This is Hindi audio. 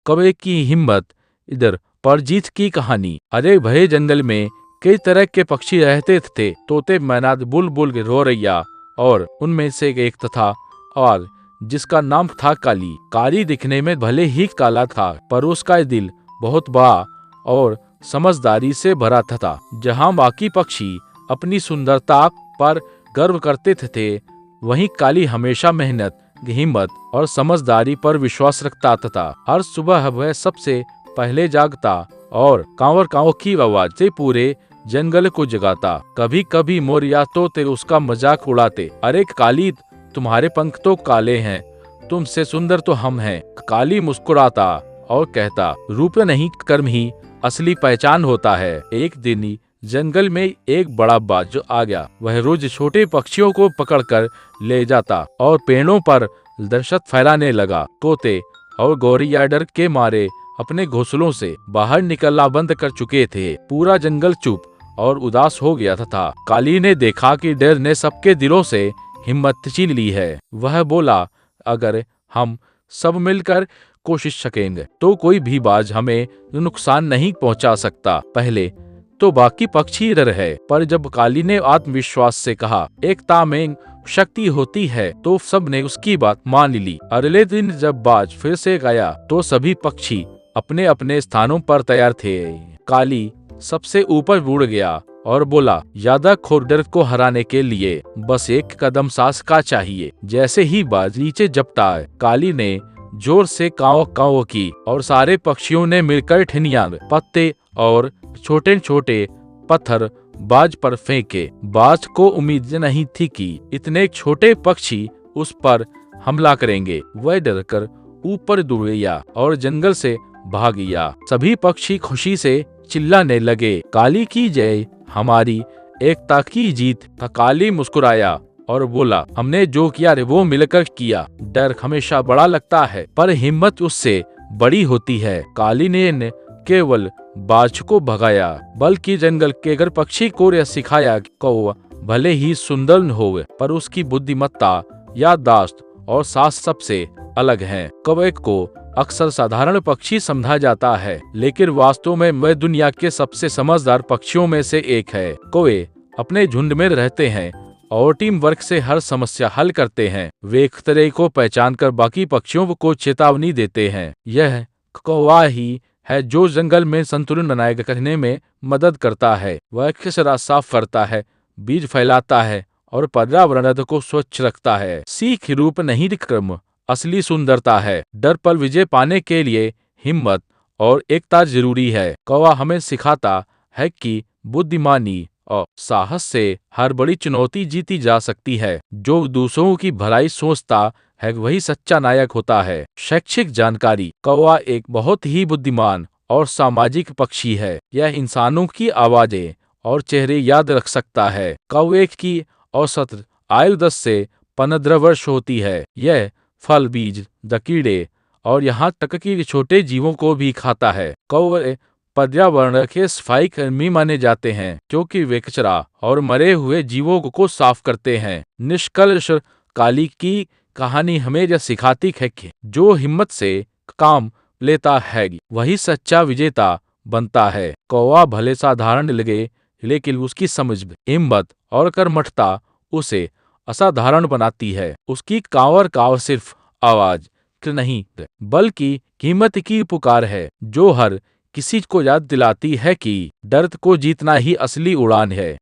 कौवे की हिम्मत, इधर पर जीत की कहानी। अरे भरे जंगल में कई तरह के पक्षी रहते थे, तोते, मैना, बुलबुल, गौरैया, और उनमें से एक तथा और जिसका नाम था काली। काली दिखने में भले ही काला था, पर उसका दिल बहुत बड़ा और समझदारी से भरा था। जहाँ बाकी पक्षी अपनी सुंदरता पर गर्व करते थे, वहीं काली हमेशा मेहनत, हिम्मत और समझदारी पर विश्वास रखता था। हर सुबह वह सबसे पहले जागता और कांव कांव की आवाज से पूरे जंगल को जगाता। कभी कभी मोर या तोते उसका मजाक उड़ाते, अरे काली, तुम्हारे पंख तो काले हैं, तुमसे सुंदर तो हम हैं। काली मुस्कुराता और कहता, रूप नहीं कर्म ही असली पहचान होता है। एक दिन जंगल में एक बड़ा बाज आ गया। वह रोज छोटे पक्षियों को पकड़कर ले जाता और पेड़ों पर दहशत फैलाने लगा। तोते और गौरैया डर के मारे अपने घोंसलों से बाहर निकलना बंद कर चुके थे। पूरा जंगल चुप और उदास हो गया था। काली ने देखा कि डर ने सबके दिलों से हिम्मत छीन ली है। वह बोला, अगर हम सब मिलकर कोशिश सकेंगे तो कोई भी बाज हमें नुकसान नहीं पहुंचा सकता। पहले तो बाकी पक्षी डर है, पर जब काली ने आत्मविश्वास से कहा, एकता में शक्ति होती है, तो सबने उसकी बात मान ली। अगले दिन जब बाज फिर से गया तो सभी पक्षी अपने अपने स्थानों पर तैयार थे। काली सबसे ऊपर उड़ गया और बोला, ज्यादा खोर डर को हराने के लिए बस एक कदम सांस का चाहिए। जैसे ही बाज नीचे झपटा, काली ने जोर से काव काव की और सारे पक्षियों ने मिलकर ठिनियां, पत्ते और छोटे छोटे पत्थर बाज पर फेंके। बाज को उम्मीद नहीं थी कि इतने छोटे पक्षी उस पर हमला करेंगे। वह डरकर ऊपर दौड़ गया और जंगल से भाग गया। सभी पक्षी खुशी से चिल्लाने लगे, काली की जय, हमारी एकता की जीत। काली मुस्कुराया और बोला, हमने जो किया वो मिलकर किया। डर हमेशा बड़ा लगता है, पर हिम्मत उससे बड़ी होती है। काली ने केवल बाज को भगाया, बल्कि जंगल के हर पक्षी को यह सिखाया कि कौवा भले ही सुंदर न हो, पर उसकी बुद्धिमत्ता, याददाश्त और साहस सबसे अलग है। कौवे को अक्सर साधारण पक्षी समझा जाता है, लेकिन वास्तव में वह दुनिया के सबसे समझदार पक्षियों में से एक है। कौवे अपने झुंड में रहते हैं और टीम वर्क से हर समस्या हल करते हैं। वे एक तरह को पहचान कर बाकी पक्षियों को चेतावनी देते हैं। यह कौवा ही है जो जंगल में संतुलन बनाए रखने में मदद करता है। वह कचरा साफ करता है, बीज फैलाता है और पर्यावरण को स्वच्छ रखता है। सीख रूप नहीं क्रम असली सुंदरता है। डर पर विजय पाने के लिए हिम्मत और एकता जरूरी है। कौवा हमें सिखाता है कि बुद्धिमानी और साहस से हर बड़ी चुनौती जीती जा सकती है। जो दूसरों की भलाई सोचता है वही सच्चा नायक होता है। शैक्षिक जानकारी, कौवा एक बहुत ही बुद्धिमान और सामाजिक पक्षी है। यह इंसानों की आवाजें और चेहरे याद रख सकता है। कौवे की औसत आयु 10 से 15 वर्ष होती है। यह फल, बीज, कीड़े और यहाँ तक कि छोटे जीवों को भी खाता है। कौवे पर्यावरण के सफाई कर्मी माने जाते हैं, क्योंकि वे कचरा और मरे हुए जीवों को साफ करते हैं। निष्कर्ष, काली की कहानी हमें यह सिखाती है कि जो हिम्मत से काम लेता है वही सच्चा विजेता बनता है। कौवा भले साधारण लगे, लेकिन उसकी समझ, हिम्मत और कर्मठता उसे असाधारण बनाती है। उसकी कांवर काव सिर्फ आवाज नहीं, बल्कि कीमत की पुकार है, जो हर किसी को याद दिलाती है कि दर्द को जीतना ही असली उड़ान है।